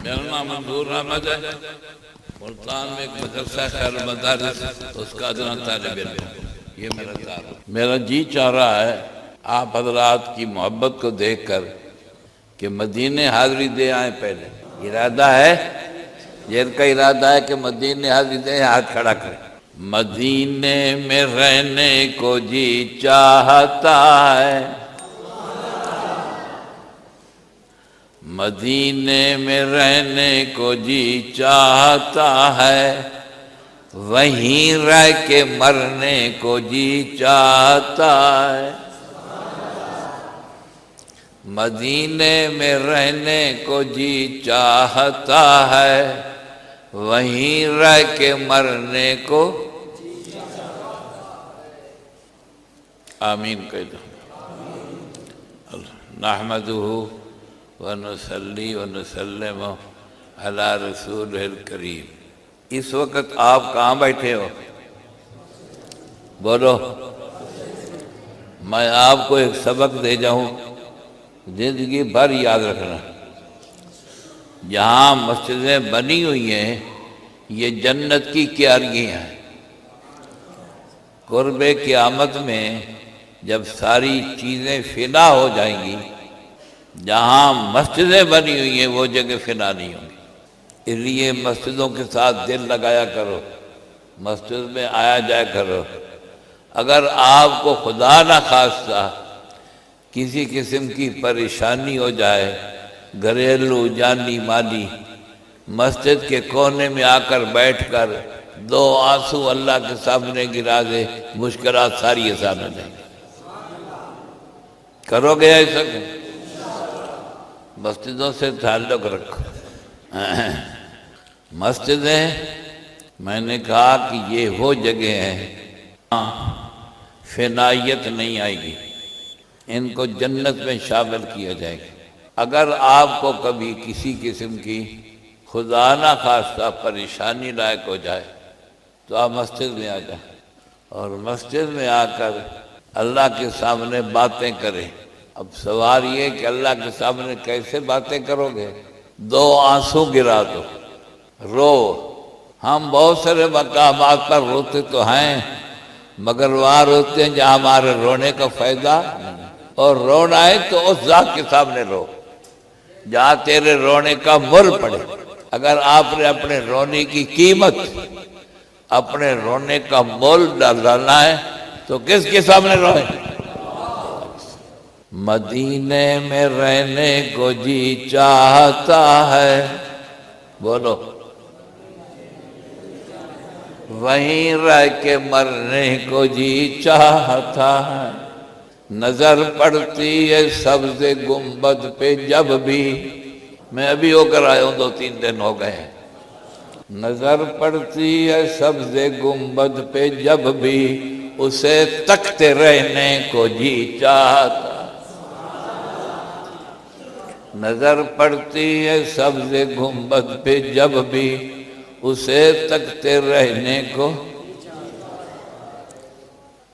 میرا نام منظور احمد ہے، ملتان میں ایک مدرسہ خیر المدارس اس کا ادنا طالب علم ہوں۔ یہ میرا تعارف۔ میرا جی چاہ رہا ہے آپ حضرات کی محبت کو دیکھ کر کہ مدینے حاضری دے آئیں۔ پہلے ارادہ ہے، یہ کا ارادہ ہے کہ مدینے حاضری دے، ہاتھ کھڑا کریں۔ مدینے میں رہنے کو جی چاہتا ہے، مدینے میں رہنے کو جی چاہتا ہے، وہیں رہ کے مرنے کو جی چاہتا ہے۔ مدینے میں رہنے کو جی چاہتا ہے، وہیں رہ کے مرنے کو آمین کہہ دو۔ نحمدہ ونصلی ونسلم علی رسولہ الکریم۔ اس وقت آپ کہاں بیٹھے ہو؟ بولو۔ میں آپ کو ایک سبق دے جاؤں، زندگی بھر یاد رکھنا۔ جہاں مسجدیں بنی ہوئی ہیں یہ جنت کی کیاریاں ہیں۔ قرب قیامت میں جب ساری چیزیں فنا ہو جائیں گی، جہاں مسجدیں بنی ہوئی ہیں وہ جگہ فنا نہیں ہوں گی۔ اس لیے مسجدوں کے ساتھ دل لگایا کرو، مسجد میں آیا جایا کرو۔ اگر آپ کو خدا نہ خواستہ کسی قسم کی پریشانی ہو جائے، گھریلو جانی مالی، مسجد کے کونے میں آ کر بیٹھ کر دو آنسو اللہ کے سامنے گرا دے، مشکلات ساری آسان ہو جائیں گی۔ کرو گے ایسا؟ مسجدوں سے تعلق رکھو۔ مسجدیں میں نے کہا کہ یہ وہ جگہ ہیں فنائیت نہیں آئے گی، ان کو جنت میں شامل کیا جائے گا۔ اگر آپ کو کبھی کسی قسم کی خدا نہ خواستہ پریشانی لائق ہو جائے تو آپ مسجد میں آ جائیں، اور مسجد میں آ کر اللہ کے سامنے باتیں کریں۔ اب سوال یہ کہ اللہ کے سامنے کیسے باتیں کرو گے؟ دو آنسو گرا دو، رو۔ ہم بہت سارے مقامات پر روتے تو ہیں، مگر وہاں روتے ہیں جہاں ہمارے رونے کا فائدہ نہیں، اور رونا ہے تو اس ذات کے سامنے رو جہاں تیرے رونے کا مول پڑے۔ اگر آپ نے اپنے رونے کی قیمت، اپنے رونے کا مول ڈالنا ہے تو کس کے سامنے روئے؟ مدینے میں رہنے کو جی چاہتا ہے، بولو، وہیں رہ کے مرنے کو جی چاہتا ہے۔ نظر پڑتی ہے سبز گنبد پہ جب بھی، میں ابھی ہو کر آیا ہوں، 2-3 دن ہو گئے ہیں۔ نظر پڑتی ہے سبز گنبد پہ جب بھی، اسے تکتے رہنے کو جی چاہتا۔ نظر پڑتی ہے سبز گنبد پہ جب بھی، اسے تکتے رہنے کو۔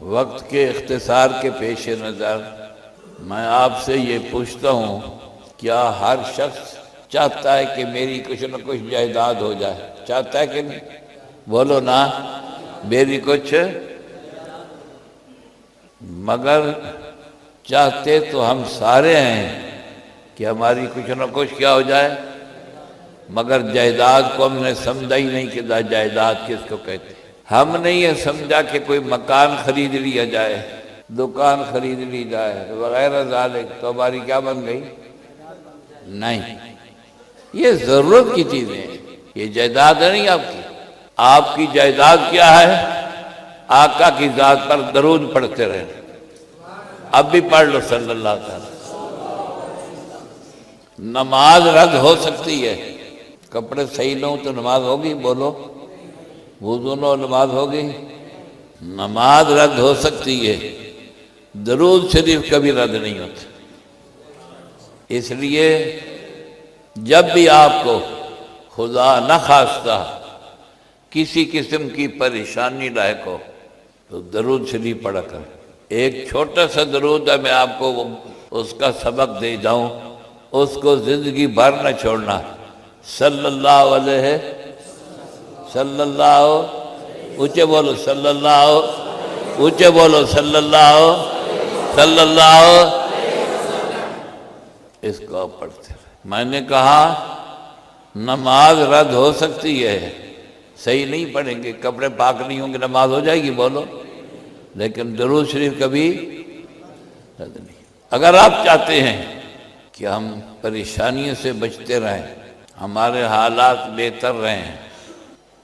وقت کے اختصار کے پیش نظر میں آپ سے یہ پوچھتا ہوں، کیا ہر شخص چاہتا ہے کہ میری کچھ نہ کچھ جائیداد ہو جائے؟ چاہتا ہے کہ نہیں؟ بولو نا، میری کچھ۔ مگر چاہتے تو ہم سارے ہیں کہ ہماری کچھ نہ کچھ کیا ہو جائے، مگر جائیداد کو ہم نے سمجھا ہی نہیں کہ جائیداد کس کو کہتے ہیں۔ ہم نے یہ سمجھا کہ کوئی مکان خرید لیا جائے، دکان خرید لی جائے وغیرہ ذالک، تو ہماری کیا بن گئی؟ نہیں، یہ ضرورت کی چیزیں ہیں، یہ جائیداد نہیں آپ کی۔ آپ کی جائیداد کیا ہے؟ آقا کی ذات پر درود پڑھتے رہے۔ اب بھی پڑھ لو صلی اللہ علیہ وسلم۔ نماز رد ہو سکتی ہے، کپڑے صحیح نہ ہوں تو نماز ہوگی؟ بولو، وضو نہ ہو نماز ہوگی؟ نماز رد ہو سکتی ہے، درود شریف کبھی رد نہیں ہوتا۔ اس لیے جب بھی آپ کو خدا نہ خواستہ کسی قسم کی پریشانی لاحق ہو تو درود شریف پڑھا کریں۔ ایک چھوٹا سا درود ہے، میں آپ کو اس کا سبق دے جاؤں، اس کو زندگی بھر نہ چھوڑنا۔ صلی اللہ علیہ، صلی اللہ، اونچے بولو صلی اللہ، اونچے بولو صلی اللہ، صلی اللہ، اس کو آپ پڑھتے رہے۔ میں نے کہا نماز رد ہو سکتی ہے، صحیح نہیں پڑھیں گے، کپڑے پاک نہیں ہوں گے، نماز ہو جائے گی، بولو، لیکن درود شریف کبھی رد نہیں۔ اگر آپ چاہتے ہیں کہ ہم پریشانیوں سے بچتے رہیں، ہمارے حالات بہتر رہیں،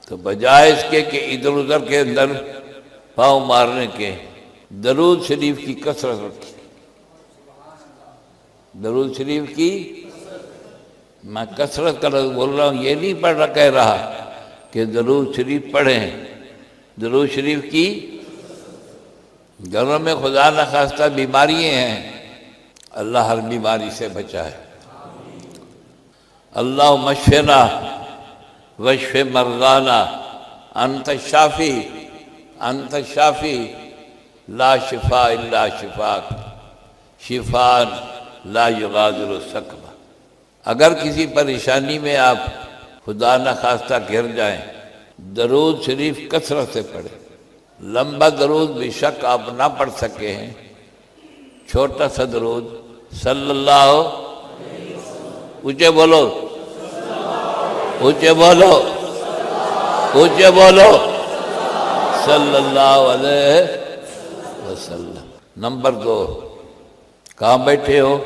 تو بجائے اس کے کہ ادھر ادھر کے اندر پاؤں مارنے کے، درود شریف کی کثرت رکھیں۔ درود شریف کی، میں کثرت کا لفظ بول رہا ہوں، یہ نہیں کہہ رہا کہ درود شریف پڑھیں، درود شریف کی، گھروں میں خدا نخواستہ بیماریاں ہیں، اللہ ہر بیماری سے بچائے۔ اللہم اشفنا واشف مرضانا انت الشافی، انت الشافی لا شفاء الا شفاک، شفاء لا یغادر سقما۔ اگر کسی پریشانی میں آپ خدا نخواستہ گر جائیں، درود شریف کثرت سے پڑھیں۔ لمبا درود بے شک آپ نہ پڑھ سکے ہیں، چھوٹا سا درود صلی اللہ، اونچے بولو، اونچے بولو، اونچے بولو، صلی اللہ علیہ وسلم۔ نمبر 2، کہاں بیٹھے ہو؟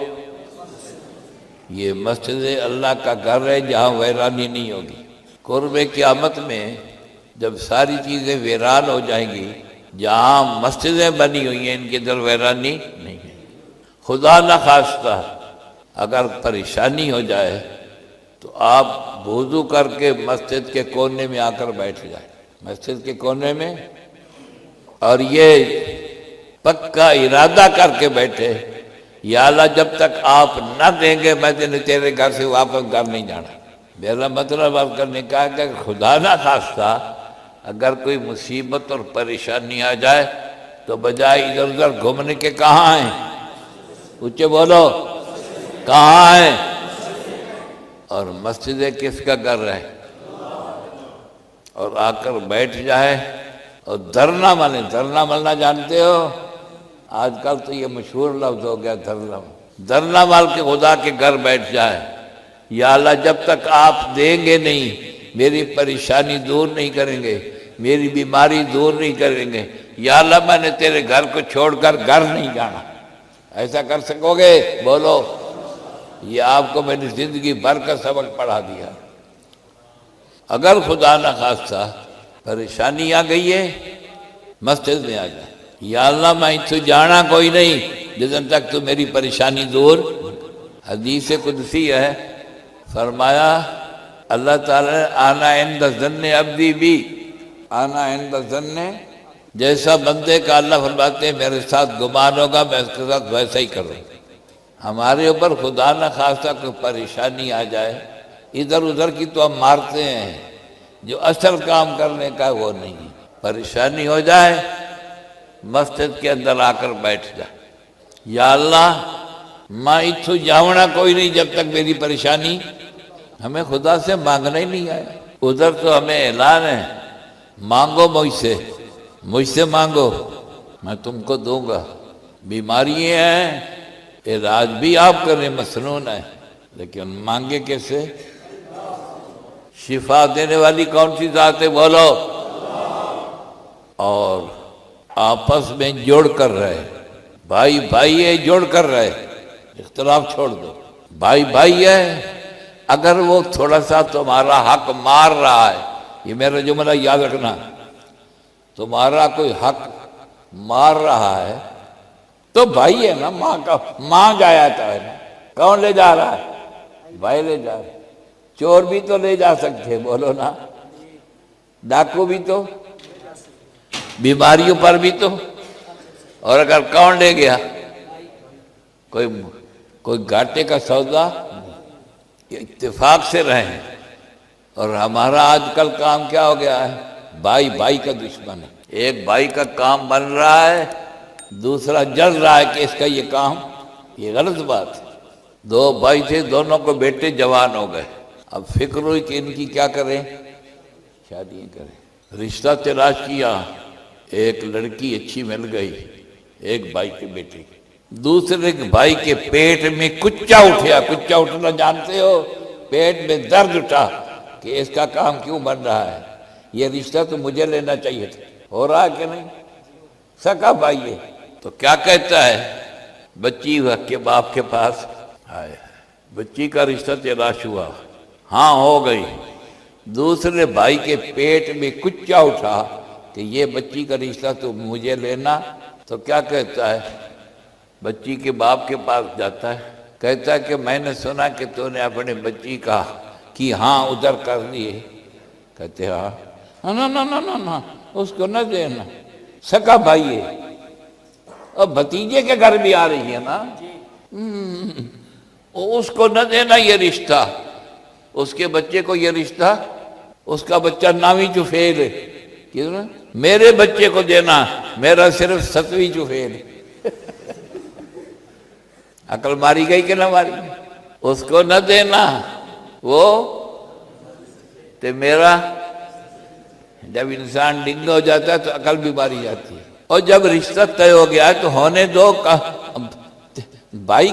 یہ مسجد اللہ کا گھر ہے جہاں ویرانی نہیں ہوگی۔ قرب قیامت میں جب ساری چیزیں ویران ہو جائیں گی، جہاں مسجدیں بنی ہوئی ہیں ان کے اندر ویرانی نہیں ہے۔ خدا نخواستہ اگر پریشانی ہو جائے تو آپ وضو کر کے مسجد کے کونے میں آ کر بیٹھ جائیں، مسجد کے کونے میں، اور یہ پکا ارادہ کر کے بیٹھے، یا اللہ جب تک آپ نہ دیں گے میں تیرے گھر سے واپس گھر نہیں جانا۔ میرا مطلب آپ کرنے کا ہے کہ خدا نہ خواستہ اگر کوئی مصیبت اور پریشانی آ جائے تو بجائے ادھر ادھر گھومنے کے کہاں ہیں؟ اونچے بولو، کہاں ہیں؟ اور مسجد کس کا گھر ہے؟ اور آ کر بیٹھ جائے اور دھرنا ملے۔ دھرنا ملنا جانتے ہو؟ آج کل تو یہ مشہور لفظ ہو گیا دھرنا۔ دھرنا مال کے خدا کے گھر بیٹھ جائے، یا اللہ جب تک آپ دیں گے نہیں، میری پریشانی دور نہیں کریں گے، میری بیماری دور نہیں کریں گے، یا اللہ میں نے تیرے گھر کو چھوڑ کر گھر نہیں جانا۔ ایسا کر سکو گے؟ بولو۔ یہ آپ کو میں نے زندگی بھر کا سبق پڑھا دیا۔ اگر خدا نخواستہ پریشانی آ گئی ہے، مسجد میں آ جائے، یا اللہ میں تو جانا کوئی نہیں جتنے تک تو میری پریشانی دور۔ حدیث قدسی ہے، فرمایا اللہ تعالیٰ نے آنا عند ظن عبدی بھی، آنا عند ظن، جیسا بندے کا اللہ فرماتے ہیں میرے ساتھ گمان ہوگا میں اس کے ساتھ ویسا ہی کروں۔ ہمارے اوپر خدا نہ خواستہ کوئی پریشانی آ جائے، ادھر ادھر کی تو ہم مارتے ہیں، جو اصل کام کرنے کا وہ نہیں۔ پریشانی ہو جائے مسجد کے اندر آ کر بیٹھ جائے، یا اللہ میں اتھو جاؤنا کوئی نہیں جب تک میری پریشانی۔ ہمیں خدا سے مانگنا ہی نہیں آیا، ادھر تو ہمیں اعلان ہے مانگو مجھ سے مانگو میں تم کو دوں گا۔ بیماریاں ہیں، علاج بھی آپ کریں، مسنون ہے، لیکن مانگے کیسے؟ شفا دینے والی کون سی ذات ہے؟ بولو۔ اور آپس میں جوڑ کر رہے، بھائی بھائی ہے، جوڑ کر رہے، اختلاف چھوڑ دو۔ بھائی بھائی ہے، اگر وہ تھوڑا سا تمہارا حق مار رہا ہے، یہ میرا جملہ یاد رکھنا، تمہارا کوئی حق مار رہا ہے تو بھائی ہے نا، ماں جایا تھا ہے نا، کون لے جا رہا ہے؟ بھائی لے جا رہا ہے۔ چور بھی تو لے جا سکتے، بولو نا، ڈاکو بھی تو، بیماریوں پر بھی تو، اور اگر کون لے گیا؟ کوئی گھاٹے کا سودا، یہ اتفاق سے رہیں۔ اور ہمارا آج کل کام کیا ہو گیا ہے؟ بھائی بھائی کا دشمن ہے۔ ایک بھائی کا کام بن رہا ہے، دوسرا جل رہا ہے کہ اس کا یہ کام، یہ غلط بات ہے۔ دو بھائی تھے، دونوں کو بیٹے جوان ہو گئے، اب فکر ہوئی کہ ان کی کیا کریں، شادیاں کریں۔ رشتہ تلاش کیا، ایک لڑکی اچھی مل گئی، ایک بھائی کے بیٹے، دوسرے بھائی کے پیٹ میں کچا اٹھیا۔ کچا اٹھنا جانتے ہو؟ پیٹ میں درد اٹھا کہ اس کا کام کیوں بن رہا ہے، یہ رشتہ تو مجھے لینا چاہیے تھا۔ ہو رہا ہے کہ نہیں؟ سکا بھائی ہے تو کیا کہتا ہے، بچی کے باپ کے پاس آئے، بچی کا رشتہ تلاش ہوا، ہاں ہو گئی۔ دوسرے بھائی کے پیٹ میں کچا اٹھا کہ یہ بچی کا رشتہ تو مجھے لینا، تو کیا کہتا ہے، بچی کے باپ کے پاس جاتا ہے، کہتا ہے کہ میں نے سنا کہ تو نے اپنے بچی کا کہ ہاں ادھر کر دیے۔ کہتے ہاں، نہ اس کو نہ دینا، سکا بھائی ہے، اور بھتیجے کے گھر بھی آ رہی ہے نا، اس کو نہ دینا یہ رشتہ، اس کے بچے کو یہ رشتہ، اس کا بچہ نامی چفیل ہے، میرے بچے کو دینا، میرا صرف 7ویں چفیل ہے۔ عقل ماری گئی کہ نہ ماری گئی؟ اس کو نہ دینا، وہ تو میرا، جب انسان ڈنگا ہو جاتا ہے تو عقل بھی ماری جاتی ہے، اور جب رشتہ طے ہو گیا تو ہونے دو، بھائی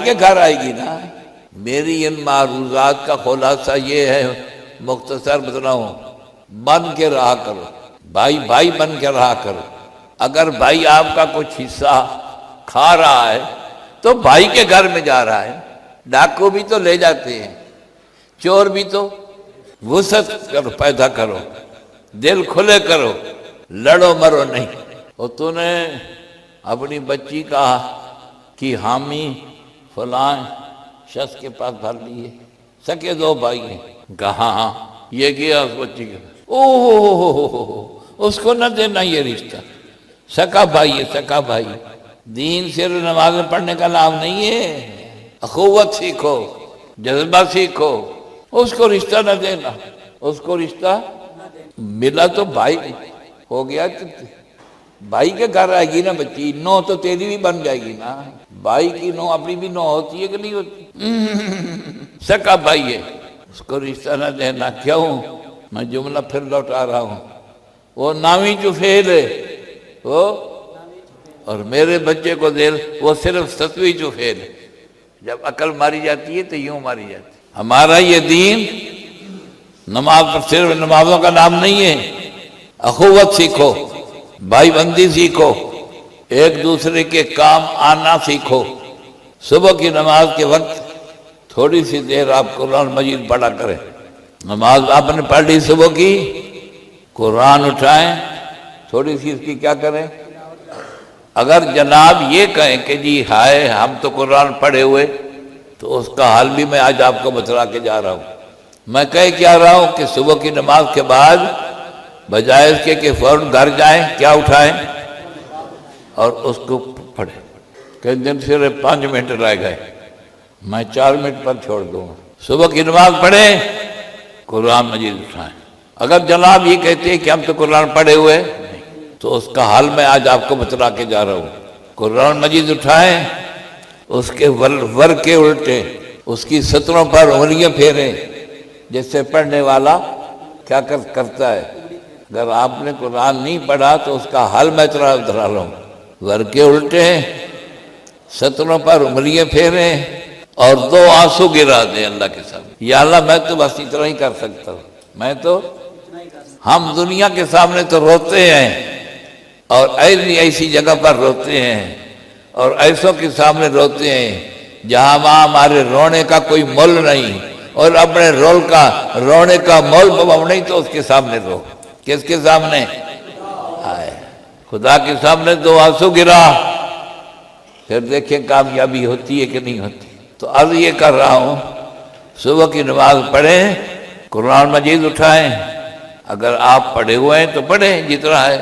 کے گھر آئے گی نا۔ میری ان معروضات کا خلاصہ یہ ہے، مختصر بتلاؤں، بن کے رہا کرو، بھائی بن کے رہا کرو۔ اگر بھائی آپ کا کچھ حصہ کھا رہا ہے تو بھائی کے گھر میں جا رہا ہے، ڈاکو بھی تو لے جاتے ہیں، چور بھی تو، وسعت کرو، پیدا کرو، دل کھلے کرو، لڑو مرو نہیں۔ اور تو نے اپنی بچی کا کی حامی فلاں شخص کے پاس بھر لیے، سکے 2 بھائی ہیں، کہا ہاں، یہ کیا اس بچی کے، اس کو نہ دینا یہ رشتہ، سکا بھائی ہے، سکا بھائی۔ دین صرف نماز پڑھنے کا نام نہیں ہے، اخوت سیکھو، جذبہ سیکھو، اس کو رشتہ نہ دینا، اس کو رشتہ ملا تو بھائی ہو گیا، بھائی کے گھر آئے گی نا بچی، نو تو تیری بھی بن جائے گی نا، بھائی کی نو اپنی بھی نو ہوتی ہے کہ نہیں ہوتی؟ سکا بھائی ہے، اس کو رشتہ نہ دینا۔ کیوں؟ میں جملہ پھر لوٹا رہا ہوں، وہ نامی چفیل ہے وہ، اور میرے بچے کو دل، وہ صرف 7ویں چفیل ہے۔ جب عقل ماری جاتی ہے تو یوں ماری جاتی ہے۔ ہمارا یہ دین نماز پر صرف نمازوں کا نام نہیں ہے، اخوت سیکھو، بھائی بندی سیکھو، ایک دوسرے کے کام آنا سیکھو۔ صبح کی نماز کے وقت تھوڑی سی دیر آپ قرآن مجید پڑھا کریں، نماز آپ نے پڑھ لی صبح کی، قرآن اٹھائیں، تھوڑی سی اس کی کیا کریں۔ اگر جناب یہ کہیں کہ جی ہائے ہم تو قرآن پڑھے ہوئے، تو اس کا حال بھی میں آج آپ کو بتلا کے جا رہا ہوں۔ میں کہہ کیا رہا ہوں کہ صبح کی نماز کے بعد بجائے اس کے کہ فوراً گھر جائیں، کیا اٹھائیں اور اس کو پڑھیں۔ کہ دن صرف 5 منٹ رہ گئے، میں 4 منٹ پر چھوڑ دوں گا، صبح کی نماز پڑھیں، قرآن مجید اٹھائیں۔ اگر جناب یہ کہتے ہیں کہ ہم تو قرآن پڑھے ہوئے، تو اس کا حال میں آج آپ کو بتلا کے جا رہا ہوں۔ قرآن مجید اٹھائیں، اس کے ور کے الٹے، اس کی سطروں پر انگلیاں پھیریں، جس سے پڑھنے والا کیا کرتا ہے۔ اگر آپ نے قرآن نہیں پڑھا تو اس کا حل میں اترا رہا ہوں، ور کے الٹے، سطروں پر انگلیاں پھیریں، اور 2 آنسو گرا دیں اللہ کے سامنے۔ یا اللہ میں تو بس اتنا ہی کر سکتا ہوں، میں تو، ہم دنیا کے سامنے تو روتے ہیں، اور ایسی جگہ پر روتے ہیں، اور ایسوں کے سامنے روتے ہیں جہاں وہاں ہمارے رونے کا کوئی مول نہیں، اور اپنے رونے کا مول نہیں تو اس کے سامنے رو۔ کس کے سامنے؟ خدا کے سامنے 2 آنسو گرا، پھر دیکھیں کامیابی ہوتی ہے کہ نہیں ہوتی۔ تو عرض یہ کر رہا ہوں، صبح کی نماز پڑھیں، قرآن مجید اٹھائیں، اگر آپ پڑھے ہوئے ہیں تو پڑھیں جتنا ہے،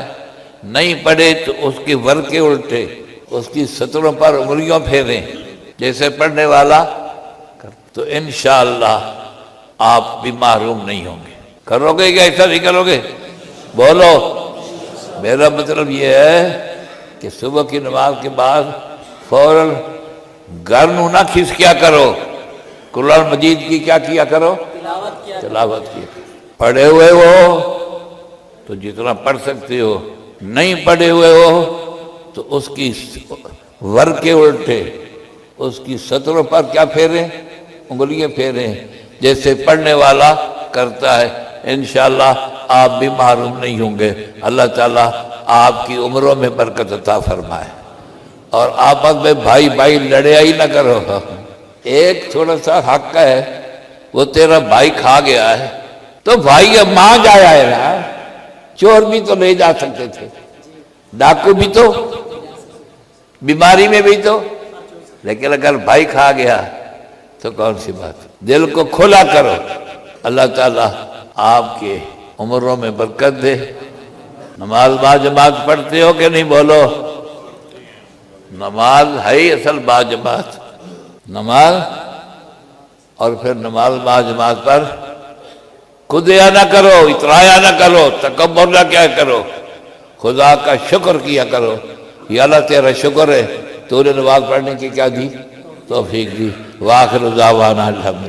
نہیں پڑھے تو اس کے ور کے الٹے، اس کی سطروں پر انگلیاں پھیریں جیسے پڑھنے والا، تو انشاءاللہ آپ بھی محروم نہیں ہوں گے۔ کرو گے کہ ایسا نہیں کرو گے؟ بولو۔ میرا مطلب یہ ہے کہ صبح کی نماز کے بعد فوراً گھر نہ کھس کیا کرو، قرآن مجید کی کیا کرو، تلاوت کیا پڑھے ہوئے ہو تو جتنا پڑھ سکتے ہو، نہیں پڑھے ہوئے ہو تو اس کی ور کے الٹے اس کی سطروں پر کیا پھیریں، انگلیاں پھیریں، جیسے پڑھنے والا کرتا ہے۔ انشاءاللہ آپ بھی محروم نہیں ہوں گے۔ اللہ تعالیٰ آپ کی عمروں میں برکت عطا فرمائے، اور آپس میں بھائی بھائی لڑیا ہی نہ کرو۔ ایک تھوڑا سا حق ہے، وہ تیرا بھائی کھا گیا ہے تو بھائی ماں جایا ہے نا، چور بھی تو لے جا سکتے تھے، ڈاکو بھی تو، بیماری میں بھی تو، لیکن اگر بھائی کھا گیا تو کون سی بات۔ دل کو کھلا کرو، اللہ تعالیٰ آپ کے عمروں میں برکت دے۔ نماز باجماعت پڑھتے ہو کہ نہیں؟ بولو، نماز ہے ہی اصل باجماعت، نماز، اور پھر نماز باجماعت پر خودیا نہ کرو، اترایا نہ کرو، تکبر نہ کیا کرو، خدا کا شکر کیا کرو۔ یا اللہ تیرا شکر ہے تو نے نماز پڑھنے کی کیا دی، توفیق دی۔ وآخر دعوانا الحمد